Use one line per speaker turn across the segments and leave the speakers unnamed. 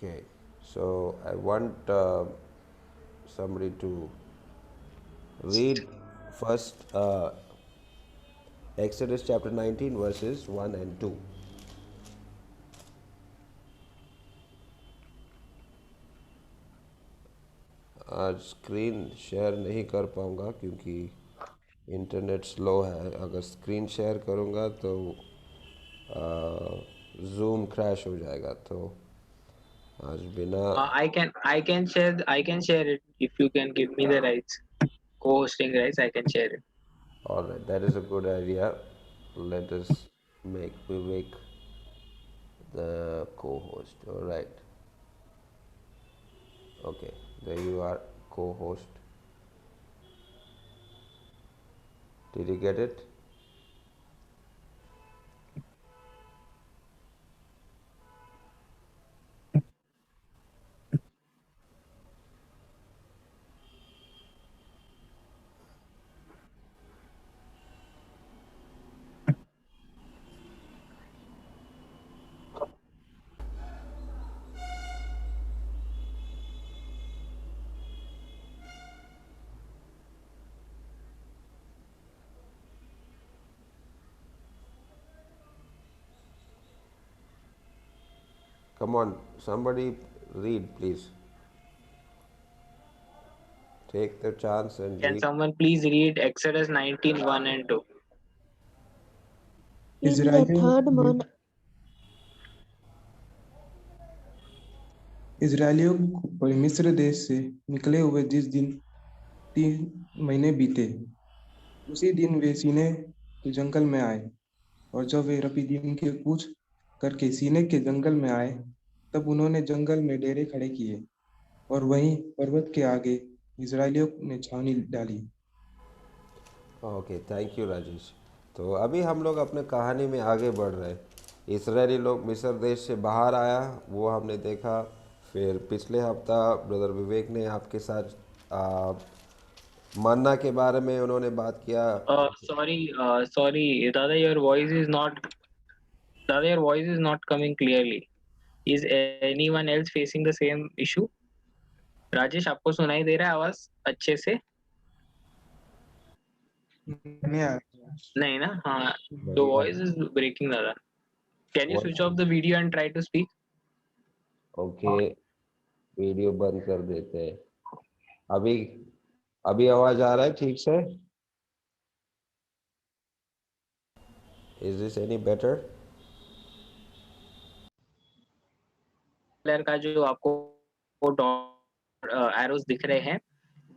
Okay, so I want somebody to read first Exodus chapter 19, verses 1 and 2. आज screen share नहीं कर पाऊँगा क्योंकि इंटरनेट स्लो है। अगर स्क्रीन शेयर करूँगा तो जूम क्रैश हो जाएगा। तो आज बिना
I can share it if you can give me the rights. Co-hosting rights, I can share it.
All right, that is a good idea. Let us make Vivek the co-host. All right. Okay, there you are, co-host. Did you get it? Come on, somebody read, please. Take the chance and
Can
read.
someone please read Exodus 19, 1 and 2?
In the third month,
इजरायलियों को मिस्र देश से निकले हुए जिस दिन 3 महीने बीते, उसी दिन वे सीने के जंगल में आए। और जब वे रफीदीम की कूच करके सीने के जंगल में आए, तब उन्होंने जंगल में डेरे खड़े किए और वहीं पर्वत के आगे इजरायलियों ने छावनी डाली।
Okay, thank you Rajesh. तो अभी हम लोग अपने कहानी में आगे बढ़ रहे हैं। इसराइली लोग मिस्र देश से बाहर आया, वो हमने देखा। फिर पिछले हफ्ता ब्रदर विवेक ने आपके साथ मन्ना के बारे में उन्होंने बात किया।
Sorry, Dada, your voice is not coming clearly. Is anyone else facing the same issue? Rajesh, आपको सुनाई दे रहा है आवाज अच्छे से? नहीं ना? हाँ, the voice is breaking, Dada. Can you switch off the video and try to speak?
Okay, video बंद कर देते हैं। अभी अभी आवाज आ रहा है ठीक से? Is this any better?
Colour का जो आपको एरोस दिख रहे हैं,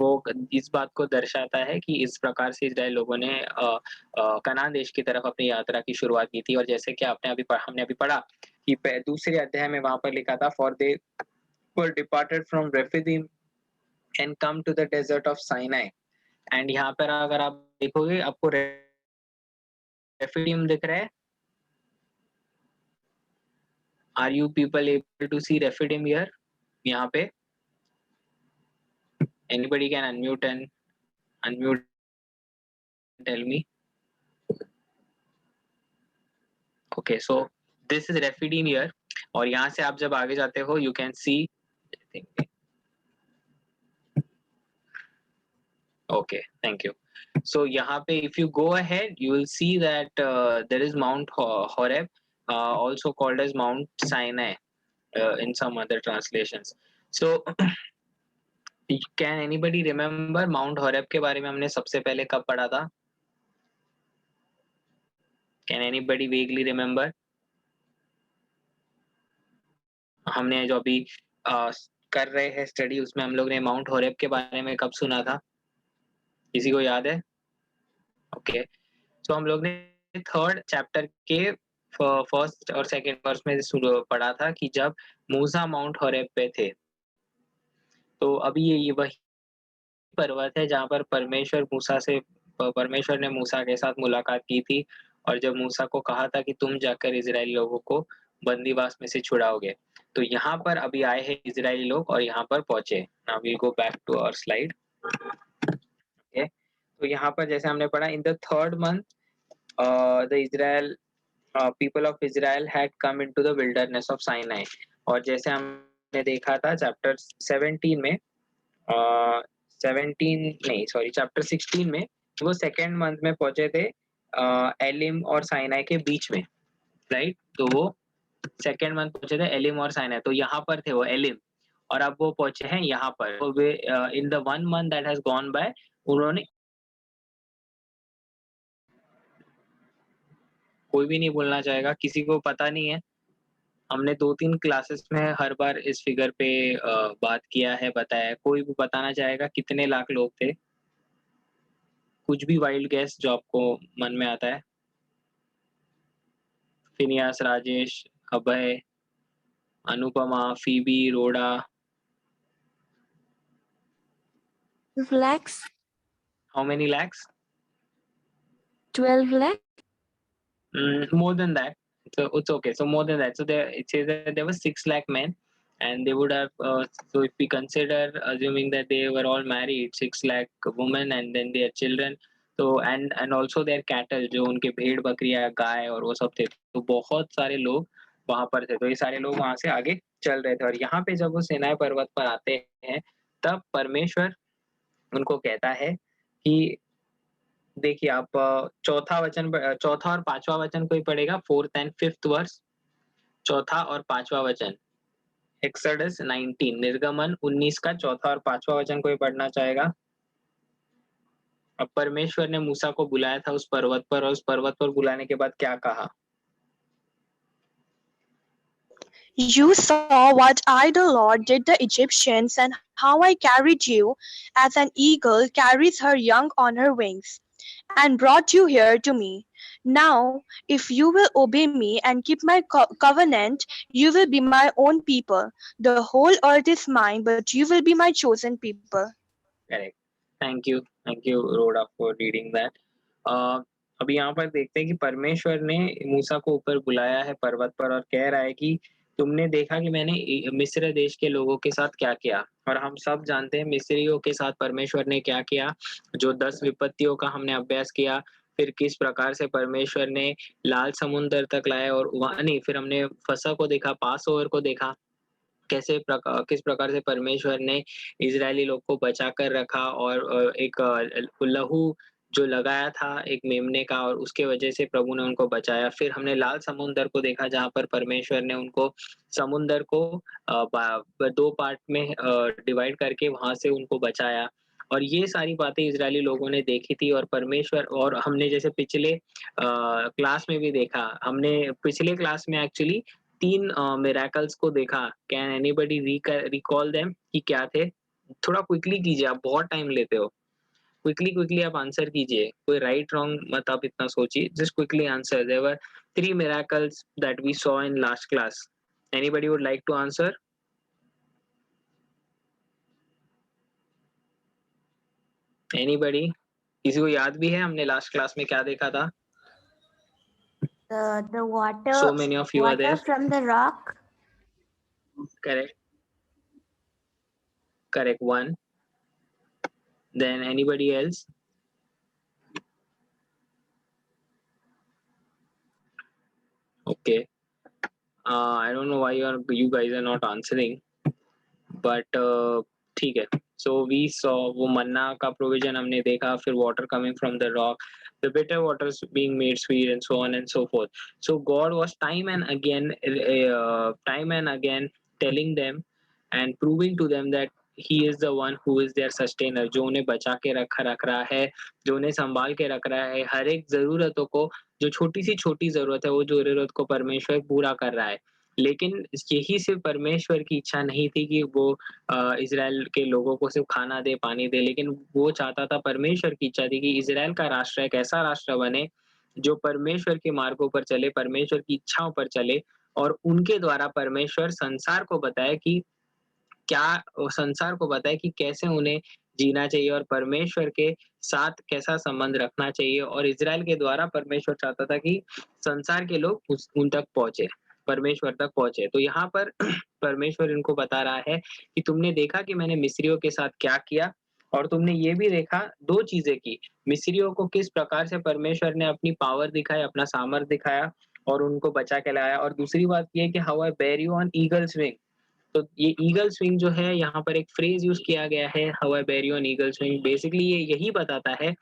वो इस बात को दर्शाता है कि इस प्रकार से इजराइल लोगों ने कनान देश की तरफ अपनी यात्रा की शुरुआत की थी। और जैसे कि हमने अभी पढ़ा कि दूसरे अध्याय में वहां पर लिखा था, for they were departed from Rephidim and come to the desert of Sinai. And यहाँ पर अगर आप देखोगे, आपको रेफिदीम दिख रहा है। Are you people able to see Rephidim here? यहाँ पे anybody can unmute tell me. Okay, so this is Rephidim here, और यहाँ से आप जब आगे जाते हो, you can see. Okay, thank you. So यहाँ पे if you go ahead, you will see that there is Mount Horeb, also called as Mount Sinai in some other translations. So can anybody remember Mount Horeb के बारे में हमने सबसे पहले कब पढ़ा था? Can anybody vaguely remember? हमने जो अभी कर रहे हैं स्टडी, उसमें हम लोग ने माउंट होरेब के बारे में कब सुना था? किसी को याद है? ओके, तो हम लोग ने थर्ड चैप्टर के फर्स्ट और सेकंड वर्स में पढ़ा था कि जब मूसा माउंट होरेब पे थे। तो अभी ये वही पर्वत है जहाँ पर परमेश्वर ने मूसा के साथ मुलाकात की थी, और जब मूसा को कहा था कि तुम जाकर इजरायली लोगों को बंदीवास में से छुड़ाओगे। तो यहाँ पर अभी आए हैं इजरायली लोग और यहाँ पर पहुंचे। Now we go back to our slide. Okay, तो यहाँ पर जैसे हमने पढ़ा, in the third month the Israel people of Israel had come into the wilderness of Sinai. और जैसे हमने हमने देखा था चैप्टर 17 में, 17 नहीं सॉरी चैप्टर 16 में, वो सेकेंड मंथ में पहुंचे थे एलिम और साइनाई के बीच में, राइट। तो वो सेकेंड मंथ पहुंचे थे एलिम और साइनाई, तो यहाँ पर थे वो एलिम, और अब वो पहुंचे हैं यहाँ पर। तो they in the 1 month that has gone by, उन्होंने, कोई भी नहीं बोलना चाहेगा, किसी को पता नहीं है। हमने 2-3 क्लासेस में हर बार इस फिगर पे बात किया है, बताया है। कोई भी बताना चाहेगा कितने लाख लोग थे? कुछ भी वाइल्ड गेस जो आपको मन में आता है। Phineas, Rajesh, Abhay, Anupama, Phoebe, Rhoda.
12 lakhs,
how many lakhs?
12 lakh,
More than that. So it's okay. So more than that. So there it says that there were 6 lakh men, and they would have. So if we consider, assuming that they were all married, 6 lakh women, and then their children. तो and also their cattle, जो उनके भेड़ बकरियां गाय और वो सब थे, तो बहुत सारे लोग वहां पर थे। तो ये सारे लोग वहां से आगे चल रहे थे, और यहाँ पे जब वो सिनाई पर्वत पर आते हैं, तब परमेश्वर उनको कहता है कि देखिए आप चौथा और पांचवा वचन कोई पढ़ेगा, 4th and 5th वर्स, चौथा और पांचवा वचन, एक्सोडस 19, निर्गमन 19 का चौथा और पांचवा वचन कोई पढ़ना चाहेगा? अब परमेश्वर ने मूसा को बुलाया था उस पर्वत पर, और उस पर्वत पर बुलाने के बाद क्या कहा?
You saw what I, the Lord, did the Egyptians, and how I carried you as an eagle carries her young on her wings, and brought you here to me. Now, if you will obey me and keep my covenant, you will be my own people. The whole earth is mine, but you will be my chosen people.
Correct, thank you Rodan for reading that. अभी यहाँ पर देखते हैं कि परमेश्वर ने मूसा को ऊपर बुलाया है पर्वत पर, और कह रहा है कि तुमने देखा कि मैंने मिस्र देश के लोगों के साथ क्या किया, और हम सब जानते हैं मिस्रियों के साथ परमेश्वर ने क्या किया। जो 10 विपत्तियों का हमने अभ्यास किया, फिर किस प्रकार से परमेश्वर ने लाल समुद्र तक लाया, और वहां नहीं, फिर हमने फसह को देखा, पास ओवर को देखा, किस प्रकार से परमेश्वर ने इजरायली लोग को बचा कर रखा, और एक लहू जो लगाया था एक मेमने का, और उसके वजह से प्रभु ने उनको बचाया। फिर हमने लाल समुद्र को देखा, जहाँ पर परमेश्वर ने उनको समुद्र को 2 पार्ट में डिवाइड करके वहां से उनको बचाया। और ये सारी बातें इजरायली लोगों ने देखी थी, और परमेश्वर, और हमने जैसे पिछले क्लास में भी देखा, हमने पिछले क्लास में एक्चुअली 3 मिरेकल्स को देखा। कैन एनीबॉडी रिकॉल देम कि क्या थे? थोड़ा क्विकली कीजिए, आप बहुत टाइम लेते हो। क्विकली आप आंसर कीजिए, कोई राइट रॉन्ग मत आप इतना सोचिए, just quickly answer. There were 3 miracles that we saw in last class. Anybody would like to answer? Anybody? किसी को याद भी है हमने लास्ट क्लास में क्या देखा था?
the water,
So many of you are there.
from the rock.
Correct, 1. Then anybody else? Okay. I don't know why you guys are not answering, but ठीक है। So we saw वो मन्ना का provision हमने देखा, फिर water coming from the rock, the bitter waters being made sweet, and so on and so forth. So God was time and again telling them and proving to them that he is the one who is their sustainer, जो उन्हें बचा के रख रहा है, जो उन्हें संभाल के रख रहा है। हर एक जरूरतों को, जो छोटी सी छोटी जरूरत है, वो जरूरत को परमेश्वर पूरा कर रहा है। लेकिन यही सिर्फ परमेश्वर की इच्छा नहीं थी कि वो इजराइल के लोगों को सिर्फ खाना दे, पानी दे, लेकिन वो चाहता था, परमेश्वर की इच्छा थी कि इजराइल का राष्ट्र एक ऐसा राष्ट्र बने जो परमेश्वर के मार्गों पर चले, परमेश्वर की इच्छाओं पर चले, और उनके द्वारा परमेश्वर संसार को बताए कि कैसे उन्हें जीना चाहिए, और परमेश्वर के साथ कैसा संबंध रखना चाहिए। और इजराइल के द्वारा परमेश्वर चाहता था कि संसार के लोग उन तक पहुंचे, परमेश्वर तक पहुंचे। तो यहाँ पर परमेश्वर इनको बता रहा है कि तुमने देखा कि मैंने मिस्रियों के साथ क्या किया, और तुमने ये भी देखा 2 चीजें की, मिस्रियों को किस प्रकार से परमेश्वर ने अपनी पावर दिखाई, अपना सामर्थ दिखाया, और उनको बचा के लाया। और दूसरी बात ये कि how I bear you on eagles wing, तो ये ईगल स्विंग जो है, यहाँ पर एक फ्रेज यूज किया गया है, हाउ आई बेर you on eagle swing. Basically ये यही बताता है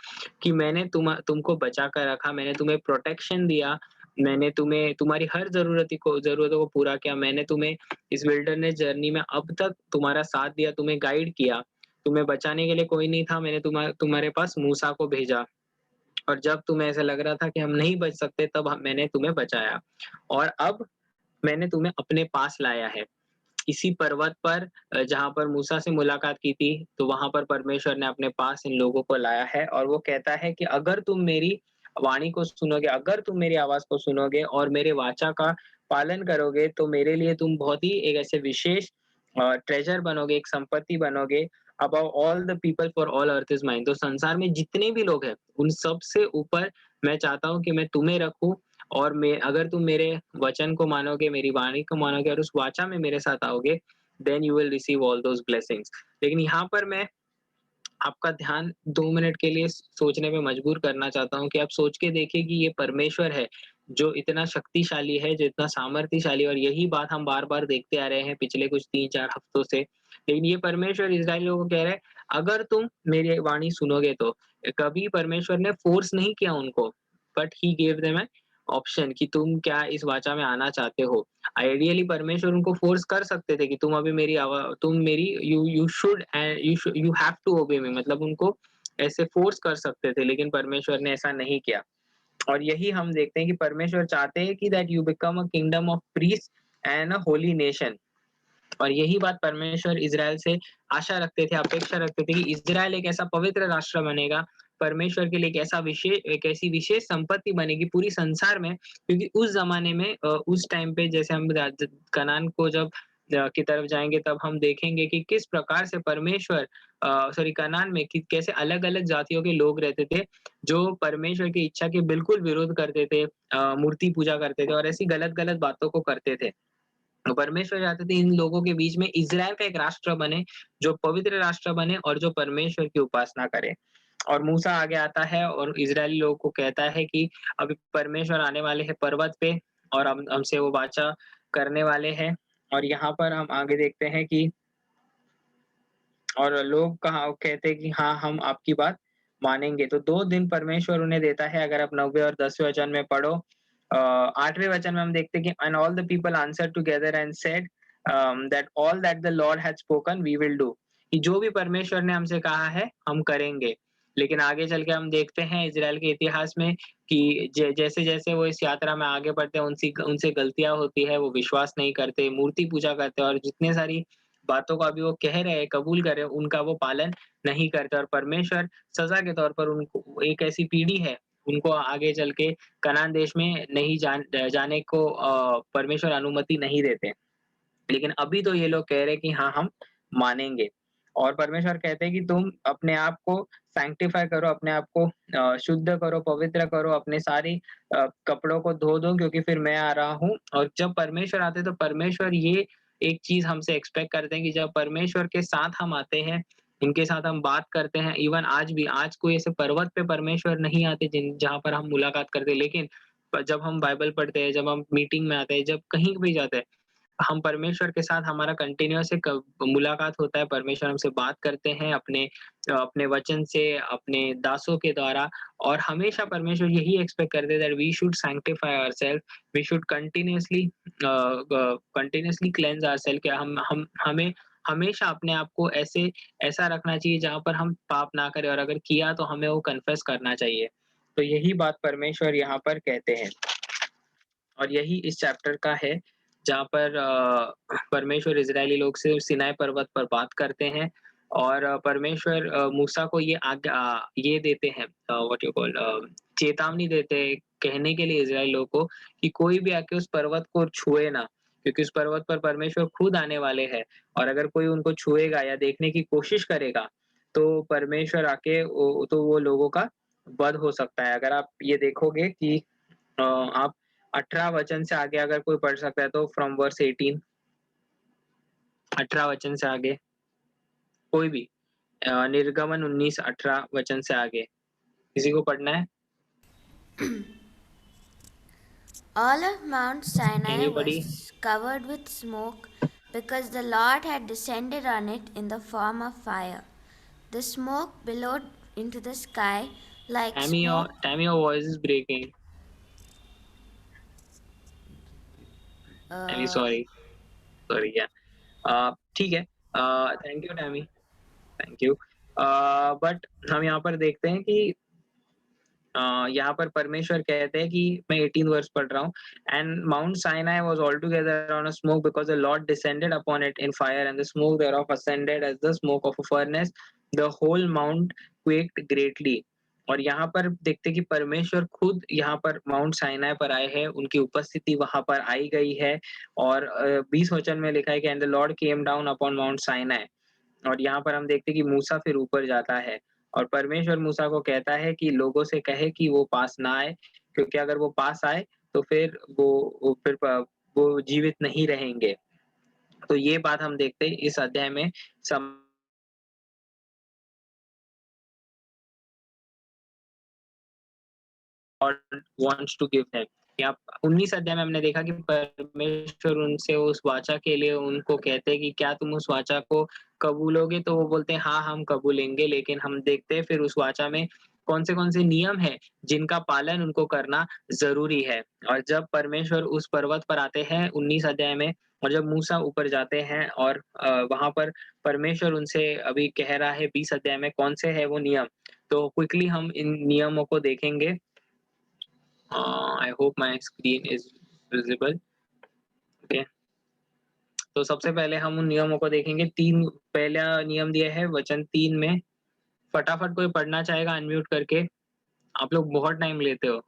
कि मैंने तुमको बचा कर रखा, मैंने तुम्हें प्रोटेक्शन दिया, मैंने तुम्हें तुम्हारी हर जरूरतों को पूरा किया, मैंने तुम्हें इस विल्डरनेस जर्नी में अब तक तुम्हारा साथ दिया, तुम्हें गाइड किया, तुम्हें बचाने के लिए कोई नहीं था, मैंने तुम्हारे पास मूसा को भेजा, और जब तुम्हें ऐसा लग रहा था कि हम नहीं बच सकते, तब मैंने तुम्हें बचाया, और अब मैंने तुम्हें अपने पास लाया है। इसी पर्वत पर जहाँ पर मूसा से मुलाकात की थी, तो वहां पर परमेश्वर ने अपने पास इन लोगों को लाया है, और वो कहता है कि अगर तुम मेरी वाणी को सुनोगे, अगर तुम मेरी आवाज को सुनोगे और मेरे वाचा का पालन करोगे, तो मेरे लिए तुम बहुत ही एक ऐसे विशेष ट्रेजर बनोगे, एक संपत्ति बनोगे। Above all the people for all earth is mine. तो संसार में जितने भी लोग हैं, उन सब से ऊपर मैं चाहता हूँ कि मैं तुम्हें रखूं, और मैं अगर तुम मेरे वचन को मानोगे, मेरी वाणी को मानोगे और उस वाचा में मेरे साथ आओगे, then you will receive all those blessings. लेकिन यहाँ पर मैं आपका ध्यान 2 मिनट के लिए सोचने पे मजबूर करना चाहता हूँ कि आप सोच के देखिए कि ये परमेश्वर है, जो इतना शक्तिशाली है, जो इतना सामर्थ्यशाली है, और यही बात हम बार-बार देखते आ रहे हैं पिछले कुछ 3-4 हफ्तों से। लेकिन ये परमेश्वर इस्राएलियों को कह रहा है, अगर तुम मेरी वाणी सुनोगे तो। कभी परमेश्वर ने फोर्स नहीं किया उनको, but he gave them an option कि तुम क्या इस वाचा में आना चाहते हो। आइडियली परमेश्वर उनको फोर्स कर सकते थे कि तुम अभी तुम मेरी you should and you have to obey me, मतलब उनको ऐसे फोर्स कर सकते थे, लेकिन परमेश्वर ने ऐसा नहीं किया। और यही हम देखते हैं कि परमेश्वर चाहते हैं कि that you become a kingdom of priest and a Holi nation. और यही बात परमेश्वर इज़राइल से आशा रखते थे, अपेक्षा रखते थे कि इज़राइल एक ऐसा पवित्र राष्ट्र बनेगा, परमेश्वर के लिए एक ऐसी विशेष संपत्ति बनेगी पूरी संसार में। क्योंकि उस ज़माने में उस टाइम पे जैसे हम कनान को जब की तरफ जाएँगे, तब हम देखेंगे कि किस प्रकार से परमेश्वर कनान में कि कैसे अलग-अलग जातियों के लोग रहते थे, जो परमेश्वर की इच्छा के बिल्कुल विरोध करते थे, मूर्ति पूजा करते थे और ऐसी गलत-गलत बातों को करते थे। तो परमेश्वर चाहते थे इन लोगों के बीच में इज़राइल का एक राष्ट्र बने, जो पवित्र राष्ट्र बने और जो परमेश्वर की उपासना करे। और मूसा आगे आता है और इज़राइली लोगों को कहता है कि अभी परमेश्वर आने वाले हैं पर्वत पे, और हम हमसे वो वाचा करने वाले हैं। और यहाँ पर हम आगे देखते हैं कि और लोग कहाँ कहते हैं कि हाँ, हम आपकी बात मानेंगे। तो 2 दिन परमेश्वर उन्हें देता है। अगर आप 9वें और 10वें वचन में पढ़ो, 8वें वचन में हम देखते हैं कि and all the people answered together and said that all that the lord had spoken we will do. कि जो भी परमेश्वर ने हमसे कहा है, हम करेंगे। लेकिन आगे चल के हम देखते हैं इज़राइल के इतिहास में कि जैसे-जैसे वो इस यात्रा में आगे बढ़ते हैं, उनसी उनसे गलतियाँ होती है, वो विश्वास नहीं करते, मूर्ति पूजा करते हैं, और जितने सारी बातों को अभी वो कह रहे हैं, कबूल कर रहे हैं, उनका वो पालन नहीं करते, और परमेश्वर सज़ा के तौर पर उनको एक ऐसी पीढ़ी है, उनको आगे चल के कनान देश में नहीं जाने को परमेश्वर अनुमति नहीं देते। लेकिन अभी तो ये लोग कह रहे हैं कि हाँ, हम मानेंगे। और परमेश्वर कहते हैं कि तुम अपने आप को सैंक्टिफाई करो, अपने आप को शुद्ध करो, पवित्र करो, अपने सारी कपड़ों को धो दो, क्योंकि फिर मैं आ रहा हूँ। और जब परमेश्वर आते हैं, तो परमेश्वर ये एक चीज़ हमसे एक्सपेक्ट करते हैं कि जब परमेश्वर के साथ हम आते हैं, उनके साथ हम बात करते हैं, इवन आज भी, आज कोई ऐसे पर्वत पे परमेश्वर नहीं आते जहाँ पर हम मुलाकात करते हैं, लेकिन जब हम बाइबल पढ़ते हैं, जब हम मीटिंग में आते हैं, जब कहीं भी जाते हैं, हम परमेश्वर के साथ हमारा कंटिन्यूअस एक मुलाकात होता है, परमेश्वर हमसे बात करते हैं अपने वचन से, अपने दासों के द्वारा। और हमेशा परमेश्वर यही एक्सपेक्ट करते हैं that we should sanctify ourselves, we should continuously cleanse ourselves, कि हमें हमेशा अपने आप को ऐसा रखना चाहिए जहाँ पर हम पाप ना करें, और अगर किया तो हमें वो कन्फेस करना चाहिए। तो यही बात परमेश्वर यहाँ पर कहते हैं। और यही इस चैप्टर का है, जहाँ पर परमेश्वर इज़राइली लोग से सिनाई पर्वत पर बात करते हैं, और परमेश्वर मूसा को ये देते हैं, व्हाट यू कॉल, चेतावनी देते हैं, कहने के लिए इज़राइल लोगों को कि कोई भी आके उस पर्वत को छुए ना, क्योंकि उस पर्वत पर परमेश्वर खुद आने वाले हैं, और अगर कोई उनको छुएगा या देखने की कोशिश करेगा, तो परमेश्वर आके वो लोगों का वध हो सकता है। अगर आप ये देखोगे कि आप 18 वचन से आगे अगर कोई पढ़ सकता है, तो फ्रॉम वर्स 18, 18 वचन से आगे कोई भी, निर्गमन 19 18 वचन से आगे किसी को पढ़ना है?
All of Mount Sinai
Anybody?
was covered with smoke because the Lord had descended on it in the form of fire. The smoke billowed into the sky like smoke.
Tammy, your voice is breaking. Tammy, sorry, yeah. ठीक है. Thank you, Tammy. Thank you. But हम यहाँ पर देखते हैं कि यहाँ पर परमेश्वर कहते हैं कि मैं 18 वर्ष पढ़ रहा हूँ. And mount Sinai was all together on a smoke because the Lord descended upon it in fire and the smoke thereof ascended as the smoke of a furnace. The whole mount quaked greatly. और यहाँ पर देखते हैं कि परमेश्वर खुद यहाँ पर माउंट साइनाई पर आए हैं, उनकी उपस्थिति वहां पर आई गई है. और 20 वचन में लिखा है कि and the Lord came down upon mount Sinai. और यहाँ पर हम देखते हैं कि मूसा फिर ऊपर जाता है और परमेश्वर मूसा को कहता है कि लोगों से कहे कि वो पास ना आए, क्योंकि अगर वो पास आए तो फिर वो जीवित नहीं रहेंगे. तो ये बात हम देखते हैं इस अध्याय में. God wants to give them. या 19 अध्याय में हमने देखा कि परमेश्वर उनसे उस वाचा के लिए उनको कहते हैं कि क्या तुम उस वाचा को कबूलोगे, तो वो बोलते हैं हाँ हम कबूलेंगे. लेकिन हम देखते हैं फिर उस वाचा में कौन से नियम है जिनका पालन उनको करना जरूरी है. और जब परमेश्वर उस पर्वत पर आते हैं 19 अध्याय में, और जब मूसा ऊपर जाते हैं और वहां पर परमेश्वर उनसे अभी कह रहा है 20 अध्याय में कौन से है वो नियम. तो क्विकली हम इन नियमों को देखेंगे. I hope my screen is visible. Okay. तो सबसे पहले हम उन नियमों को देखेंगे. पहला नियम दिया है वचन 3 में. फटाफट कोई पढ़ना चाहेगा अनम्यूट करके. आप लोग बहुत टाइम लेते हो.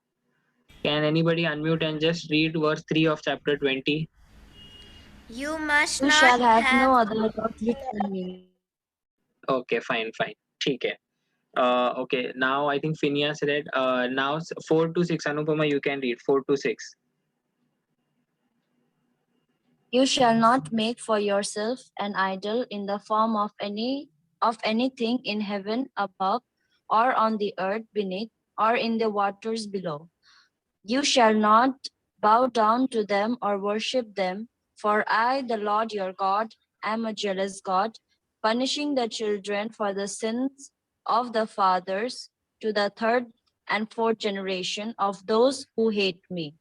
Can anybody unmute and just read verse 3 of chapter 20?
You must
You
not
shall have
have
no other gods before me.
Okay, fine. ठीक है. Okay, now I think Phineas read. Now 4 to 6. Anupama, you can read 4 to 6.
You shall not make for yourself an idol in the form of anything in heaven above, or on the earth beneath, or in the waters below. You shall not bow down to them or worship them, for I, the Lord your God, am a jealous God, punishing the children for the sins of the fathers to the third and fourth generation of those who hate me,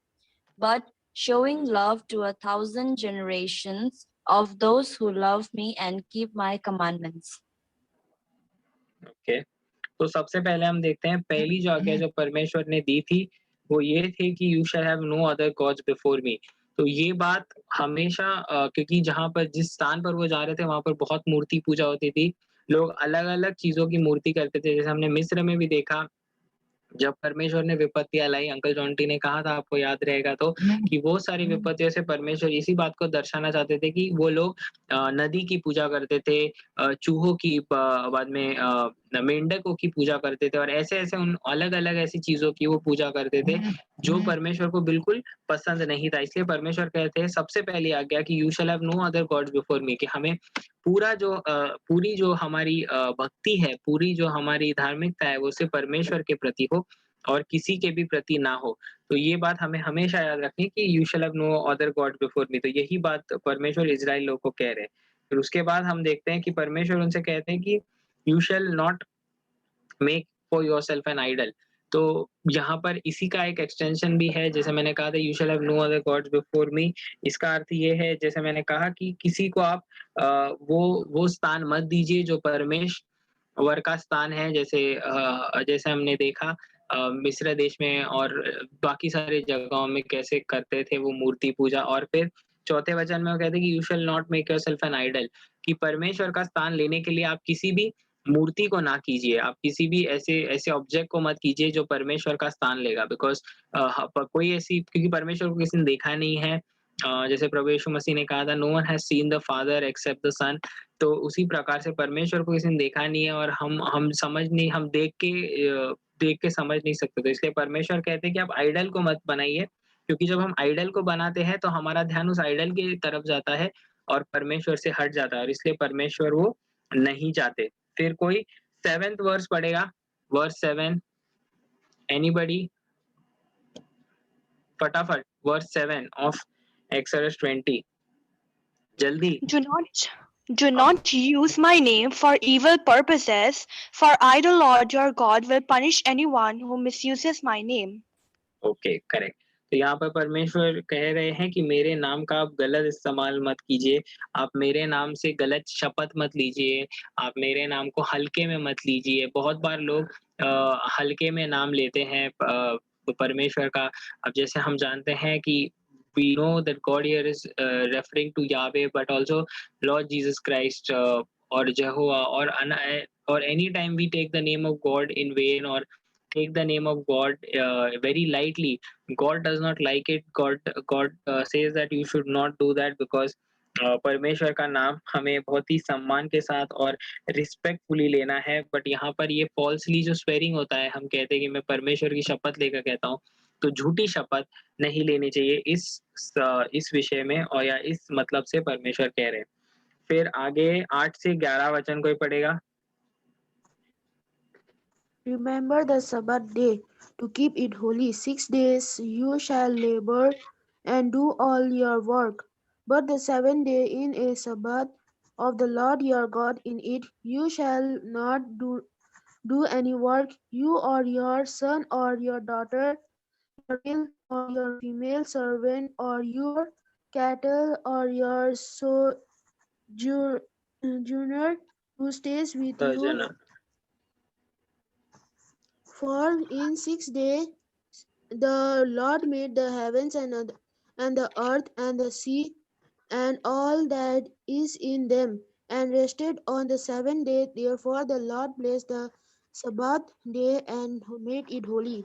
but showing love to 1,000 generations of those who love me and keep my commandments.
Okay. तो सबसे पहले हम देखते हैं पहली जो आज्ञा जो परमेश्वर ने दी थी वो ये थी कि you shall have no other gods before me. तो ये बात हमेशा क्योंकि जहाँ पर जिस स्थान पर वो जा रहे थे वहां पर बहुत मूर्ति पूजा होती थी. लोग अलग अलग चीजों की मूर्ति करते थे. जैसे हमने मिस्र में भी देखा जब परमेश्वर ने विपत्तियां लाई. अंकल जॉन्टी ने कहा था, आपको याद रहेगा तो, कि वो सारी विपत्तियों से परमेश्वर इसी बात को दर्शाना चाहते थे कि वो लोग नदी की पूजा करते थे, चूहों की, बाद में मेंढकों की पूजा करते थे, और ऐसे ऐसे उन अलग अलग ऐसी चीजों की वो पूजा करते थे जो परमेश्वर को बिल्कुल पसंद नहीं था. इसलिए परमेश्वर कहते हैं सबसे पहली आज्ञा कि you shall have no other gods before me, कि हमें पूरी जो हमारी भक्ति है, पूरी जो हमारी धार्मिकता है वो सिर्फ परमेश्वर के प्रति हो और किसी के भी प्रति ना हो. तो ये बात हमें हमेशा याद रखनी कि you shall have no other god before me. तो यही बात परमेश्वर इजराइल लोगों को कह रहे हैं. फिर उसके बाद हम देखते हैं कि परमेश्वर उनसे कहते हैं कि you shall not make for yourself an idol. तो यहाँ पर इसी का एक एक्सटेंशन भी है. जैसे मैंने कहा था you shall have no other gods before me, इसका अर्थ ये है, जैसे मैंने कहा कि किसी को आप वो स्थान मत दीजिए जो परमेश्वर का स्थान है. जैसे हमने देखा मिस्र देश में और बाकी सारे जगहों में कैसे करते थे वो मूर्ति पूजा. और फिर चौथे वचन में वो कहते हैं कि you shall not make yourself an idol, कि परमेश्वर का स्थान लेने के लिए आप किसी भी मूर्ति को ना कीजिए. आप किसी भी ऐसे ऑब्जेक्ट को मत कीजिए जो परमेश्वर का स्थान लेगा. बिकॉज कोई ऐसी, क्योंकि परमेश्वर को किसी ने देखा नहीं है. जैसे प्रभु यीशु मसीह ने कहा था no one has seen the father except the son. तो उसी प्रकार से परमेश्वर को किसी ने देखा नहीं है और हम देख के समझ नहीं सकते. तो इसलिए परमेश्वर कहते हैं कि आप आइडल को मत बनाइए, क्योंकि जब हम आइडल को बनाते हैं तो हमारा ध्यान उस आइडल की तरफ जाता है और परमेश्वर से हट जाता है, और इसलिए परमेश्वर वो नहीं चाहते. फिर कोई 7th वर्स पढ़ेगा, वर्स 7. एनीबडी, फटाफट वर्स 7 ऑफ एक्सोडस 20. जल्दी।
Do not use my name for evil purposes, for I, the Lord your God, will punish anyone who misuses my name.
Okay, correct. तो यहाँ पर परमेश्वर कह रहे हैं कि मेरे नाम का आप गलत इस्तेमाल मत कीजिए, आप मेरे नाम से गलत शपथ मत लीजिए, आप मेरे नाम को हल्के में मत लीजिए। बहुत बार लोग हल्के में नाम लेते हैं परमेश्वर का। अब जैसे हम जानते हैं कि we know that God here is referring to Yahweh, but also Lord Jesus Christ or Jehovah or any time we take the name of God in vain or take the name of God very lightly, God does not like it. God says that you should not do that because परमेश्वर का नाम हमें बहुत ही सम्मान के साथ और respectfully लेना है। बट यहाँ पर ये फॉल्सली जो स्वेरिंग होता है, हम कहते हैं कि मैं परमेश्वर की शपथ लेकर कहता हूँ, तो झूठी शपथ नहीं लेनी चाहिए इस विषय में और या इस मतलब से परमेश्वर कह रहे हैं। फिर आगे 8 से 11 वचन कोई पढ़ेगा?
Remember the Sabbath day to keep it holy. 6 days you shall labor and do all your work. But the seventh day is a Sabbath of the Lord your God. In it you shall not do any work, you or your son or your daughter, your male or your female servant, or your cattle or your sojourner who stays with you. For in 6 days the Lord made the heavens and the earth and the sea and all that is in them, and rested on the seventh day. Therefore the Lord blessed the Sabbath day and made it holy.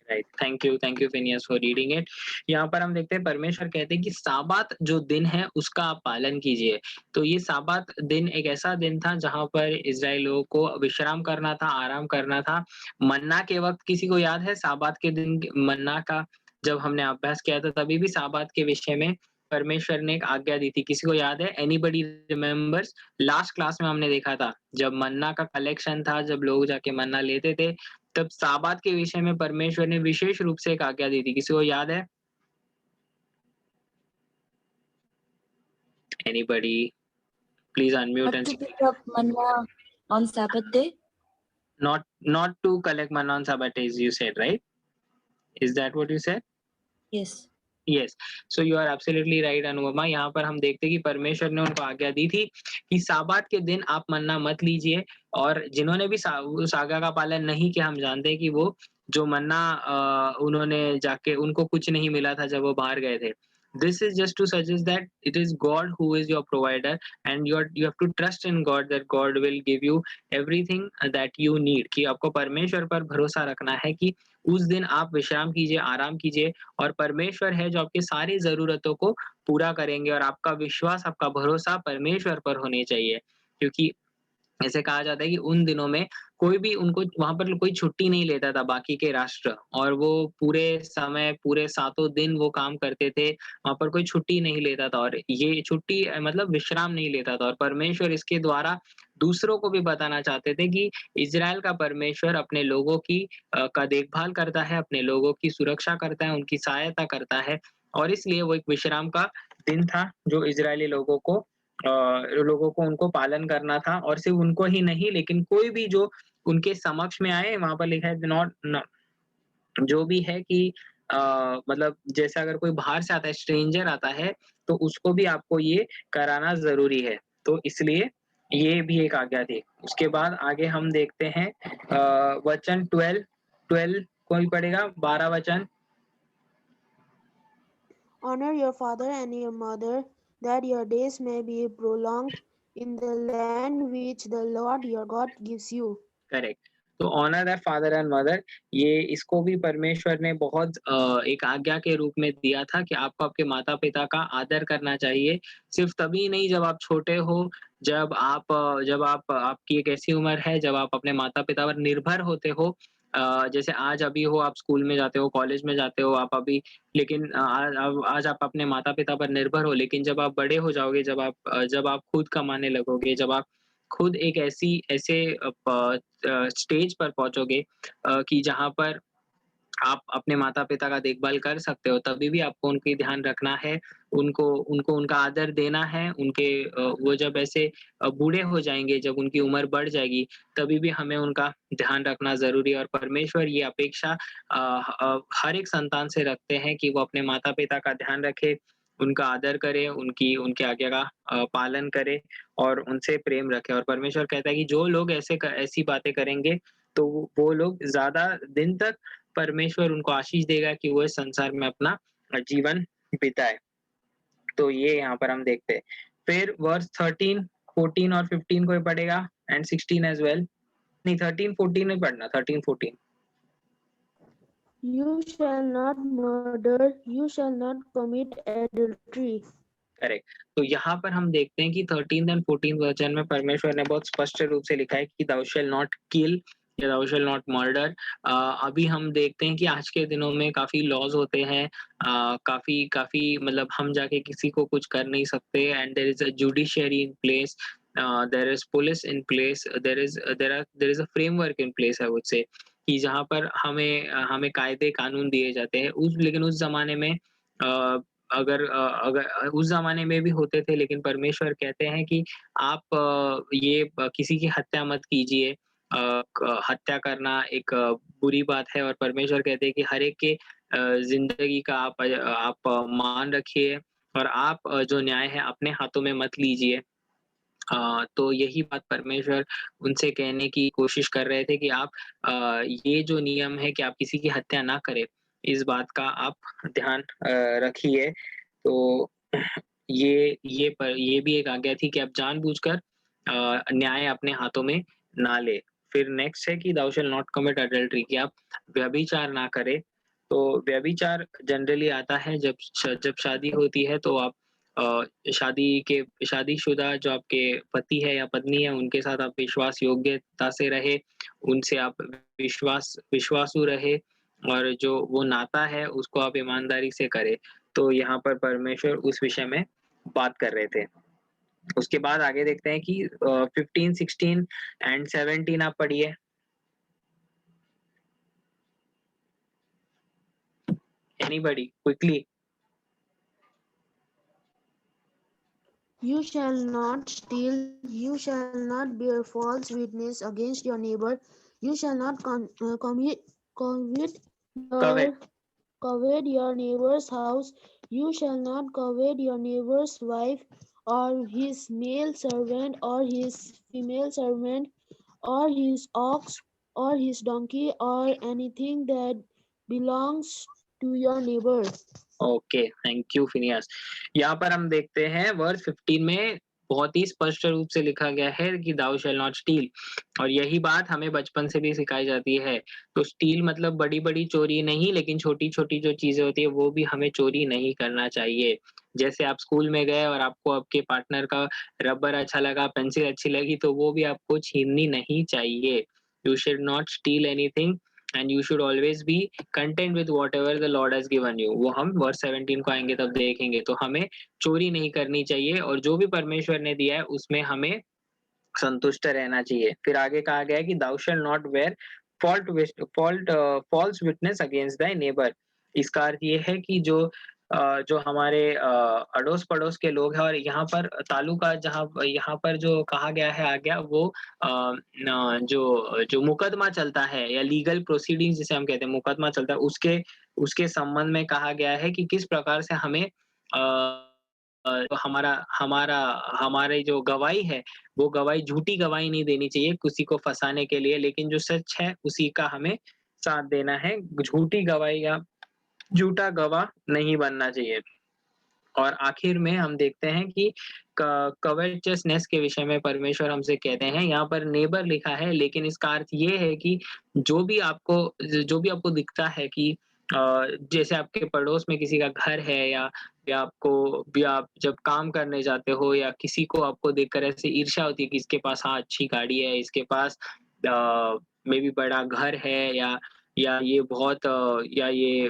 Right, thank you Phineas for reading it. यहाँ पर हम देखते हैं परमेश्वर कहते हैं कि साबात जो दिन है उसका आप पालन कीजिए। तो ये साबात दिन एक ऐसा दिन था जहाँ पर इजराइल लोगों को विश्राम करना था, आराम करना था। मन्ना के वक्त किसी को याद है साबात के दिन मन्ना का जब हमने अभ्यास किया था तभी भी साबात के विषय में परमेश्वर ने एक आज्ञा दी थी। किसी को याद है? Anybody remembers? लास्ट क्लास में हमने देखा था जब मन्ना का कलेक्शन था, जब लोग जाके मन्ना लेते थे, तब साबात के विषय में परमेश्वर ने विशेष रूप से एक आज्ञा दी थी। किसी को याद है? Anybody? Please unmute
Not
and
to
speak.
pick up manna on Sabbath day.
Not to collect manna on Sabbath days, you said, right? Is that what you said?
Yes.
Yes, so you are absolutely right Anupama. यहाँ पर हम देखते हैं कि परमेश्वर ने उनको आज्ञा दी थी कि साबात के दिन आप मन्ना मत लीजिए। और जिन्होंने भी उस आज्ञा का पालन नहीं किया, हम जानते हैं कि वो जो मन्ना उन्होंने जाके उनको कुछ नहीं मिला था जब वो बाहर गए थे। This is just to suggest that it is God who is your provider and you have to trust in God that God will give you everything that you need। कि आपको परमेश्वर पर भरोसा रखना है कि उस दिन आप विश्राम कीजिए, आराम कीजिए और परमेश्वर है जो आपकी सारी ज़रूरतों को पूरा करेंगे और आपका विश्वास, आपका भरोसा परमेश्वर पर होने चाहिए। क्योंकि ऐसे कहा जाता है कि उन दिनों में कोई भी उनको वहाँ पर कोई छुट्टी नहीं लेता था बाकी के राष्ट्र और वो पूरे समय, पूरे सातों दिन वो काम करते थे, वहाँ पर कोई छुट्टी नहीं लेता था और ये छुट्टी मतलब विश्राम नहीं लेता था और परमेश्वर इसके द्वारा दूसरों को भी बताना चाहते थे कि इज़राइल का परमेश्वर अपने लोगों की का देखभाल करता है, अपने लोगों की सुरक्षा करता है, उनकी सहायता करता है और इसलिए वो एक विश्राम का दिन था जो इज़राइली लोगों को उनको पालन करना था और सिर्फ उनको ही नहीं लेकिन कोई भी जो उनके समक्ष में आए, वहाँ पर लिखा है नॉट जो भी है कि मतलब जैसे अगर कोई बाहर से आता है, स्ट्रेंजर आता है, तो उसको भी आपको ये कराना ज़रूरी है। तो इसलिए ये भी एक आज्ञा थी। उसके बाद आगे हम देखते हैं वचन 12 कोई पढ़ेगा? 12 वचन।
Honor your father and your mother, that your days may be prolonged in the land which the Lord your God gives you.
Correct. तो honour that father and mother, ये इसको भी परमेश्वर ने बहुत एक आज्ञा के रूप में दिया था कि आपको आपके माता-पिता का आदर करना चाहिए। सिर्फ तभी नहीं जब आप छोटे हो, जब आप आपकी एक ऐसी उम्र है जब आप अपने माता-पिता पर निर्भर होते हो। जैसे आज अभी हो आप स्कूल में जाते हो, कॉलेज में जाते हो आप अभी, लेकिन आज आप अपने माता-पिता पर निर्भर हो, लेकिन जब आप बड़े हो जाओगे, जब आप खुद कमाने लगोगे, जब आप खुद एक ऐसे स्टेज पर पहुँचोगे कि जहाँ पर आप अपने माता-पिता का देखभाल कर सकते हो, तभी भी आपको उनकी ध्यान रखना है, उनको उनको उनका आदर देना है, वो जब ऐसे बूढ़े हो जाएँगे, जब उनकी उम्र बढ़ जाएगी, तभी भी हमें उनका ध्यान रखना ज़रूरी है और परमेश्वर ये अपेक्षा हर एक संतान से रखते हैं कि वो अपने माता-पिता का ध्यान रखे, उनका आदर करे, उनकी आज्ञा का पालन करे और उनसे प्रेम रखे और परमेश्वर कहता है कि जो लोग ऐसी बातें करेंगे, तो वो लोग ज़्यादा दिन तक परमेश्वर उनको आशीष देगा कि वो इस संसार में अपना जीवन बिताए। तो ये यहाँ पर हम देखते हैं। फिर वर्स 13, 14 और 15 कोई पढ़ेगा एंड 16 एज़ वेल? नहीं 13, 14 नहीं पढ़ना 13, 14
You shall not murder, you shall not commit adultery.
Correct. तो यहाँ पर हम देखते हैं कि 13th एंड 14th वचन में परमेश्वर ने बहुत स्पष्ट रूप से लिखा है कि thou shall not kill या thou shall not murder। अभी हम देखते हैं कि आज के दिनों में काफ़ी लॉज़ होते हैं, काफ़ी काफ़ी मतलब हम जाके किसी को कुछ कर नहीं सकते and there is a judiciary in place, there is police in place, there is a framework in place I would say कि जहाँ पर हमें कायदे कानून दिए जाते हैं। लेकिन उस ज़माने में अगर उस ज़माने में भी होते थे लेकिन परमेश्वर कहते हैं कि आप किसी की हत्या मत कीजिए। हत्या करना एक बुरी बात है और परमेश्वर कहते हैं कि हर एक के ज़िंदगी का आप मान रखिए और आप जो न्याय है अपने हाथों में मत लीजिए। तो यही बात परमेश्वर उनसे कहने की कोशिश कर रहे थे कि आप ये जो नियम है कि आप किसी की हत्या ना करें, इस बात का आप ध्यान रखिए। तो ये भी एक आज्ञा थी कि आप जानबूझकर न्याय अपने हाथों में ना लें। फिर नेक्स्ट है कि थू शैल नॉट कमिट एडल्टरी कि आप व्यभिचार ना करें। तो व्यभिचार जनरली आता है जब शादी होती है तो आप शादीशुदा जो आपके पति है या पत्नी है उनके साथ आप विश्वास योग्यता से रहे, उनसे आप विश्वासु रहे और जो वो नाता है उसको आप ईमानदारी से करें। तो यहाँ पर परमेश्वर उस विषय में बात कर रहे थे। उसके बाद आगे देखते हैं कि 15, 16 एंड 17 आप पढ़िए। Anybody quickly.
You shall not steal, you shall not bear false witness against your neighbor, you shall not covet
कवेट
your neighbor's house, you shall not covet your neighbor's wife, or his male servant, or his female servant, or his ox, or his donkey, or anything that belongs to your neighbor.
Okay, thank you Phineas. यहाँ पर हम देखते हैं verse 15 में बहुत ही स्पष्ट रूप से लिखा गया है कि दाउ शैल नॉट स्टील और यही बात हमें बचपन से भी सिखाई जाती है। तो स्टील मतलब बड़ी-बड़ी चोरी नहीं लेकिन छोटी-छोटी जो चीज़ें होती है वो भी हमें चोरी नहीं करना चाहिए। जैसे आप स्कूल में गए और आपको आपके पार्टनर का रबर अच्छा लगा, पेंसिल अच्छी लगी तो वो भी आपको छीननी नहीं चाहिए। You should not steel anything and you should always be content with whatever the Lord has given you. वो हम वर्स 17 को आएँगे तब देखेंगे। तो हमें चोरी नहीं करनी चाहिए और जो भी परमेश्वर ने दिया है उसमें हमें संतुष्ट रहना चाहिए। फिर आगे कहा गया है कि thou shall not bear false witness against thy neighbor। इसका अर्थ ये है कि जो हमारे अड़ोस-पड़ोस के लोग हैं और यहाँ पर ताल्लुका जहाँ यहाँ पर जो कहा गया है आज्ञा वो जो मुकदमा चलता है या लीगल प्रोसीडिंग्स जिसे हम कहते हैं मुकदमा चलता है उसके संबंध में कहा गया है कि किस प्रकार से हमें हमारा हमारा हमारी जो गवाही है वो गवाही झूठी गवाही नहीं देनी चाहिए किसी को फँसाने के लिए, लेकिन जो सच है उसी का हमें साथ देना है। झूठी गवाही या झूठा गवाह नहीं बनना चाहिए। और आखिर में हम देखते हैं कि कवरचसनेस के विषय में परमेश्वर हमसे कहते हैं, यहाँ पर नेबर लिखा है लेकिन इसका अर्थ ये है कि जो भी आपको दिखता है कि जैसे आपके पड़ोस में किसी का घर है या आप जब काम करने जाते हो या किसी को आपको देखकर ऐसे ईर्ष्या होती है कि इसके पास हाँ अच्छी गाड़ी है, इसके पास मे बी बड़ा घर है या ये बहुत या ये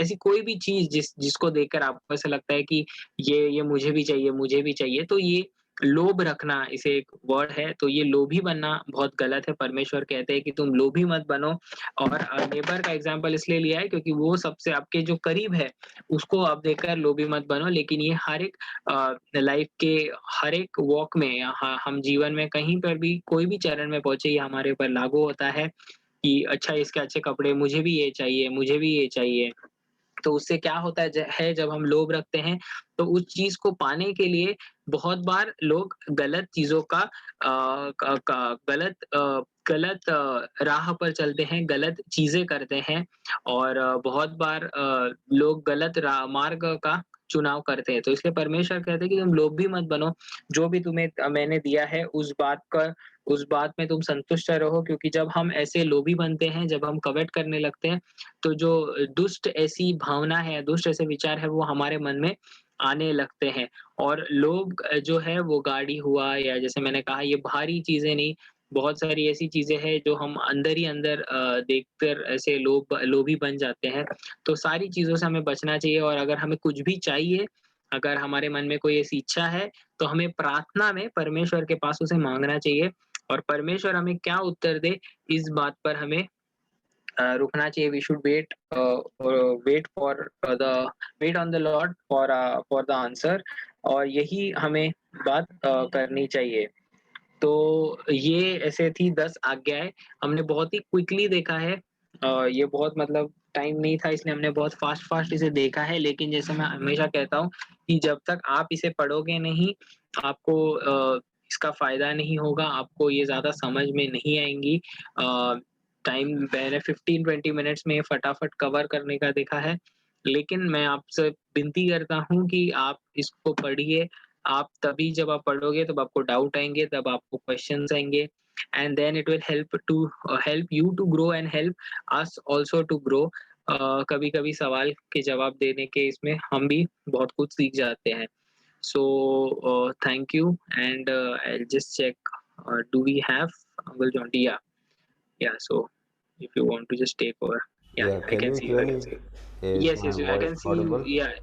ऐसी कोई भी चीज़ जिसको देखकर आपको ऐसा लगता है कि ये मुझे भी चाहिए, तो लोभ रखना इसे एक वर्ड है, तो ये लोभी बनना बहुत गलत है। परमेश्वर कहते हैं कि तुम लोभी मत बनो। और नेबर का एग्जांपल इसलिए लिया है क्योंकि वो सबसे आपके जो करीब है उसको आप देखकर लोभी मत बनो। लेकिन ये हर एक लाइफ के हर एक वॉक में हम जीवन में कहीं पर भी कोई भी चरण में पहुंचे, ये हमारे ऊपर लागू होता है कि अच्छा इसके अच्छे कपड़े, मुझे भी ये चाहिए, मुझे भी ये चाहिए। तो उससे क्या होता है जब हम लोभ रखते हैं तो उस चीज को पाने के लिए बहुत बार लोग गलत चीजों का गलत राह पर चलते हैं, गलत चीजें करते हैं। और बहुत बार लोग गलत मार्ग का चुनाव करते हैं। तो इसलिए परमेश्वर कहते हैं कि तुम लोभ भी मत बनो, जो भी तुम्हें मैंने दिया है उस बात में तुम संतुष्ट रहो। क्योंकि जब हम ऐसे लोभी बनते हैं, जब हम कवेट करने लगते हैं, तो जो दुष्ट ऐसी भावना है, दुष्ट ऐसे विचार है, वो हमारे मन में आने लगते हैं। और लोभ जो है वो गाड़ी हुआ, या जैसे मैंने कहा ये बाहरी चीजें नहीं, बहुत सारी ऐसी चीजें हैं जो हम अंदर ही अंदर देखकर ऐसे लोभी बन जाते हैं। तो सारी चीजों से हमें बचना चाहिए। और अगर हमें कुछ भी चाहिए, अगर हमारे मन में कोई ऐसी इच्छा है, तो हमें प्रार्थना में परमेश्वर के पास उसे मांगना चाहिए। और परमेश्वर हमें क्या उत्तर दे, इस बात पर हमें रुकना चाहिए। We should wait wait on the lord for the answer. और यही हमें बात करनी चाहिए। तो ये ऐसे थी 10 आज्ञाएं। हमने बहुत ही क्विकली देखा है। ये बहुत मतलब टाइम नहीं था, इसलिए हमने बहुत फास्ट फास्ट इसे देखा है। लेकिन जैसे मैं हमेशा कहता हूँ कि जब तक आप इसे पढ़ोगे नहीं, आपको इसका फायदा नहीं होगा, आपको ये ज्यादा समझ में नहीं आएंगी। टाइम मैंने 15-20 मिनट्स में फटाफट कवर करने का देखा है। लेकिन मैं आपसे विनती करता हूँ कि आप इसको पढ़िए। आप तभी जब आप पढ़ोगे तब आपको डाउट आएंगे, तब आपको क्वेश्चंस आएंगे, and then it will help you to grow and help us also to grow. कभी कभी सवाल के जवाब देने के इसमें हम भी बहुत कुछ सीख जाते हैं। So thank you. And I just check, do we have uncle Jonty? Yeah so if you want to just take over. Yeah,
Yeah,
I
can
can
you
see you.
hear
I
me?
can see you.
Is
Yes,
my
yes, I
voice
can see you.
audible?
Yeah,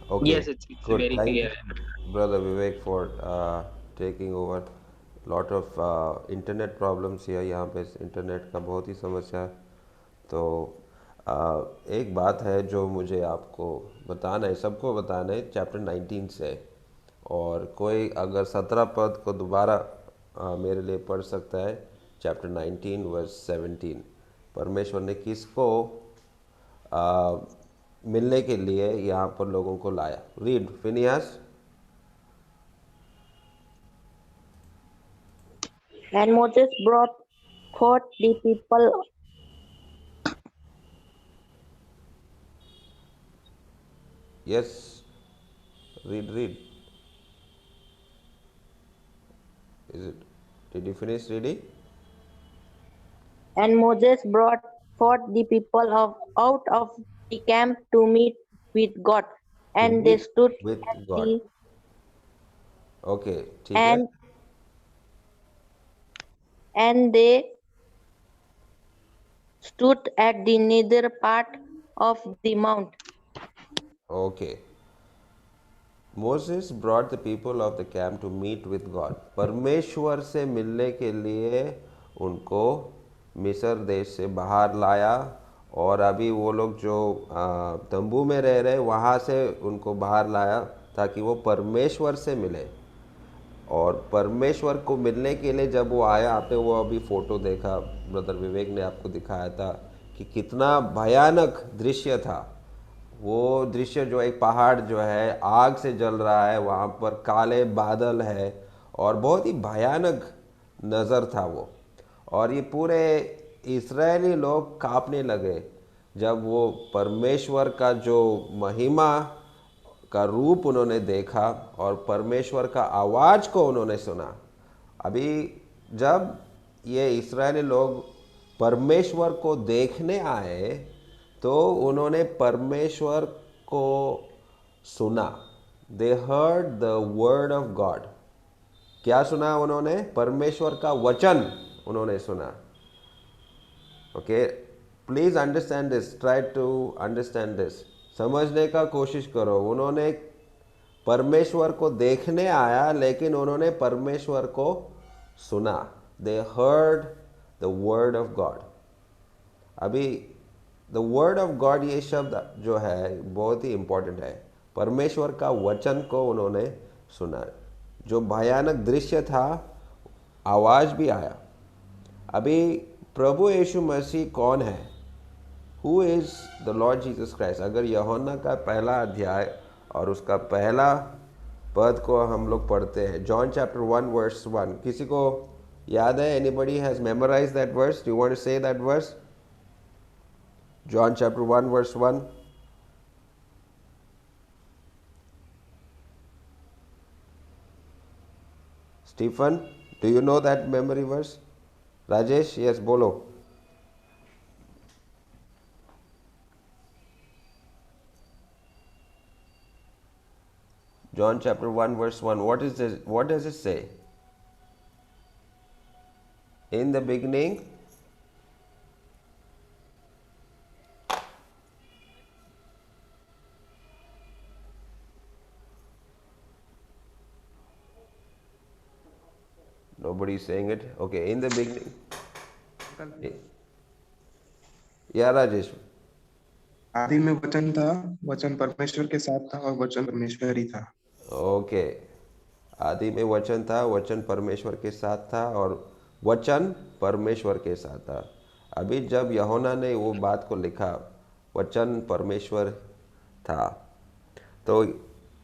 Okay,
yes, it's
good.
very
Thank
clear.
you, Brother Vivek, for taking over. Lot of internet problems here. यहाँ पे internet का बहुत ही समस्या है। तो एक बात है जो मुझे आपको बताना है, सबको बताना है, चैप्टर 19 से। और कोई अगर 17 पद को दोबारा मेरे लिए पढ़ सकता है, चैप्टर 19 वर्स 17। परमेश्वर ने किसको आ, मिलने के लिए यहाँ पर लोगों को लाया? Read Phineas.
And Moses brought forth the people.
Yes, read. Is it, did you finish reading?
And Moses brought forth the people out of the camp to meet with God.
To
And they
meet
stood
with
at
God.
the
okay, ठीक है।
and they stood at the nether part of the mount.
Okay, Moses brought the people of the camp to meet with God. परमेश्वर से मिलने के लिए उनको मिस्र देश से बाहर लाया। और अभी वो लोग जो तंबू में रह रहे वहाँ से उनको बाहर लाया ताकि वो परमेश्वर से मिले। और परमेश्वर को मिलने के लिए जब वो आया, आपने वो अभी फ़ोटो देखा, ब्रदर विवेक ने आपको दिखाया था कि कितना भयानक दृश्य था। वो दृश्य जो एक पहाड़ जो है आग से जल रहा है, वहाँ पर काले बादल है और बहुत ही भयानक नज़र था वो। और ये पूरे इस्राएली लोग कांपने लगे जब वो परमेश्वर का जो महिमा का रूप उन्होंने देखा और परमेश्वर का आवाज़ को उन्होंने सुना। अभी जब ये इस्राएली लोग परमेश्वर को देखने आए तो उन्होंने परमेश्वर को सुना। They heard the word of God. क्या सुना उन्होंने? परमेश्वर का वचन उन्होंने सुना। Okay, please understand this, try to understand this. समझने का कोशिश करो। उन्होंने परमेश्वर को देखने आया, लेकिन उन्होंने परमेश्वर को सुना। They heard the word of God. अभी द वर्ड ऑफ गॉड ये शब्द जो है बहुत ही इम्पोर्टेंट है। परमेश्वर का वचन को उन्होंने सुना। जो भयानक दृश्य था, आवाज़ भी आया। अभी प्रभु यीशु मसीह कौन है? Who is the Lord Jesus Christ? अगर यूहन्ना का पहला अध्याय और उसका पहला पद को हम लोग पढ़ते हैं, जॉन चैप्टर 1 वर्स 1, किसी को याद है? Anybody has memorise that verse? Do you want to say that verse? John chapter 1 verse 1. Stephen, do you know that memory verse? Rajesh, yes, bolo. John chapter 1 verse 1. What is this? What does it say? In the beginning, nobody is saying it. Okay, in the beginning. Yeah, Rajesh.
आदि में वचन था, वचन परमेश्वर के साथ था और वचन परमेश्वर ही था।
ओके, आदि में वचन था, वचन परमेश्वर के साथ था और वचन परमेश्वर के साथ था। अभी जब यूहन्ना ने वो बात को लिखा, वचन परमेश्वर था, तो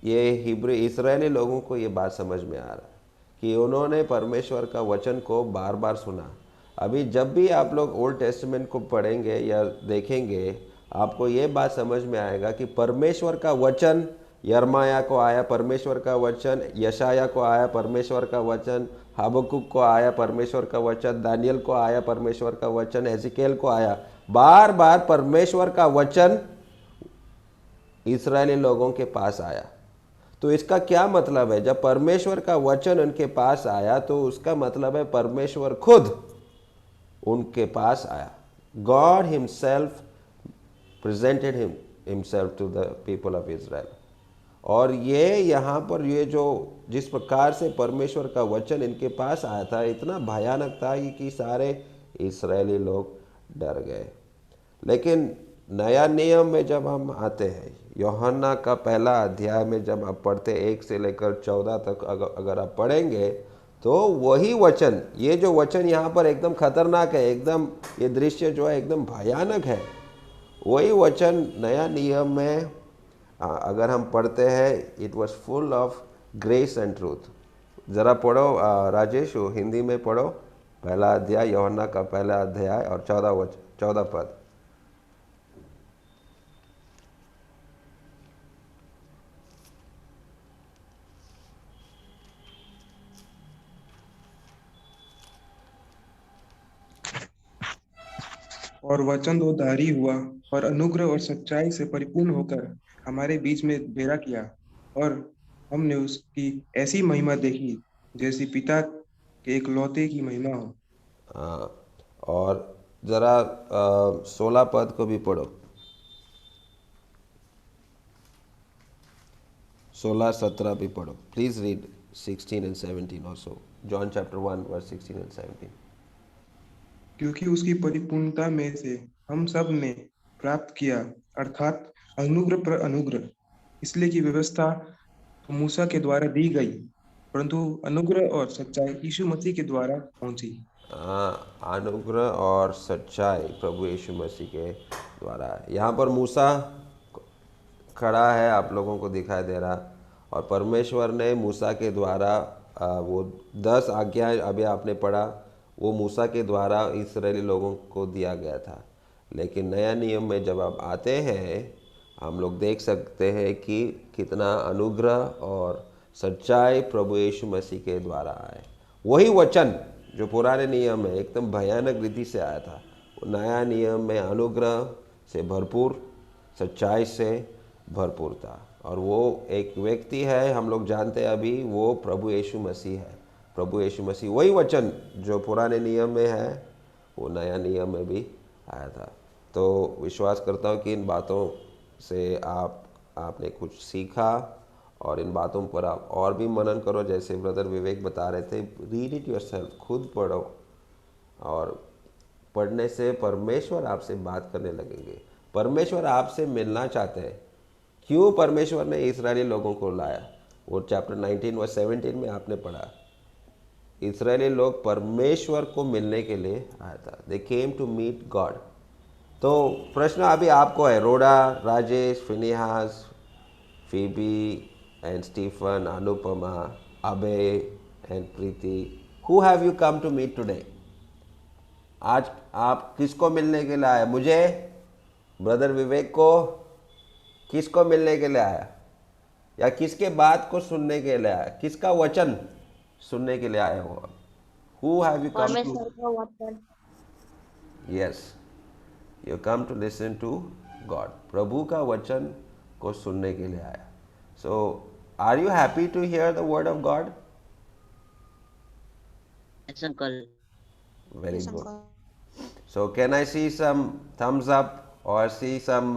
ये हिब्रू इस्राएली लोगों को ये बात समझ में आ रहा कि उन्होंने परमेश्वर का वचन को बार बार सुना। अभी जब भी आप लोग ओल्ड टेस्टामेंट को पढ़ेंगे या देखेंगे, आपको ये बात समझ में आएगा कि परमेश्वर का वचन यर्माया को आया, परमेश्वर का वचन यशाया को आया, परमेश्वर का वचन हबक्कुक को आया, परमेश्वर का वचन दानियल को आया, परमेश्वर का वचन एजिकेल को आया। बार बार परमेश्वर का वचन इस्राएली लोगों के पास आया। तो इसका क्या मतलब है? जब परमेश्वर का वचन उनके पास आया तो उसका मतलब है परमेश्वर खुद उनके पास आया। God himself presented himself to the people of Israel. और ये यहाँ पर ये जो जिस प्रकार से परमेश्वर का वचन इनके पास आया था, इतना भयानक था कि सारे इस्राएली लोग डर गए। लेकिन नया नियम में जब हम आते हैं, यूहन्ना का पहला अध्याय में जब आप पढ़ते 1 से लेकर 14 तक अगर आप पढ़ेंगे, तो वही वचन, ये जो वचन यहाँ पर एकदम खतरनाक है, एकदम ये दृश्य जो है एकदम भयानक है, वही वचन नया नियम में अगर हम पढ़ते हैं, it was full of grace and truth. ज़रा पढ़ो राजेश, हिंदी में पढ़ो पहला अध्याय, यूहन्ना का पहला अध्याय और 14 पद।
और वचन दो धारी हुआ और अनुग्रह और सच्चाई से परिपूर्ण होकर हमारे बीच में डेरा किया, और हमने उसकी ऐसी महिमा देखी जैसी पिता के एकलौते की महिमा हो।
और ज़रा 16 पद को भी पढ़ो, 16-17 भी पढ़ो। Please read 16 and 17 also. John chapter 1 verse 16 and 17.
क्योंकि उसकी परिपूर्णता में से हम सब ने प्राप्त किया, अर्थात अनुग्रह पर अनुग्रह। इसलिए कि व्यवस्था तो मूसा के द्वारा दी गई, परंतु अनुग्रह और सच्चाई यीशु मसीह के द्वारा पहुंची।
अनुग्रह और सच्चाई प्रभु यीशु मसीह के द्वारा। यहाँ पर मूसा खड़ा है, आप लोगों को दिखाई दे रहा, और परमेश्वर ने मूसा के द्वारा वो 10 आज्ञाएं अभी आपने पढ़ा, वो मूसा के द्वारा इस्राएली लोगों को दिया गया था। लेकिन नया नियम में जब आप आते हैं, हम लोग देख सकते हैं कि कितना अनुग्रह और सच्चाई प्रभु यीशु मसीह के द्वारा आए। वही वचन जो पुराने नियम में एकदम भयानक रीति से आया था, वो नया नियम में अनुग्रह से भरपूर, सच्चाई से भरपूर था। और वो एक व्यक्ति है, हम लोग जानते हैं अभी, वो प्रभु यीशु मसीह है। प्रभु यीशु मसीह वही वचन जो पुराने नियम में है, वो नया नियम में भी आया था। तो विश्वास करता हूँ कि इन बातों से आपने कुछ सीखा और इन बातों पर आप और भी मनन करो, जैसे ब्रदर विवेक बता रहे थे, रीड इट योरसेल्फ, खुद पढ़ो, और पढ़ने से परमेश्वर आपसे बात करने लगेंगे। परमेश्वर आपसे मिलना चाहते हैं। क्यों परमेश्वर ने इस्राएली लोगों को लाया, वो चैप्टर 19 व 17 में आपने पढ़ा। इस्राएली लोग परमेश्वर को मिलने के लिए आया था, they came to meet God. तो प्रश्न अभी आपको है, Rhoda, Rajesh, Phineas, Phoebe and Stephen, Anupama, Abey and Preeti, who have you come to meet today? आज आप किसको मिलने के लिए आए? मुझे, ब्रदर विवेक को, किसको मिलने के लिए आया, या किसके बात को सुनने के लिए आया, किसका वचन सुनने के लिए आया हो? Who have you come to?
परमेश्वर का वचन।
Yes, you come to listen to God. प्रभु का वचन को सुनने के लिए आया। So are you happy to hear the word of God?
Yes, uncle.
Very
Yes,
good.
uncle.
So can I see some thumbs up or see some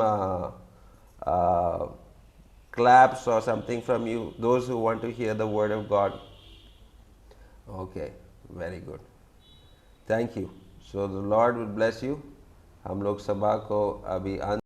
claps or something from you, those who want to hear the word of God? Okay, very good. Thank you. So the Lord will bless you. हम लोग सभा को अभी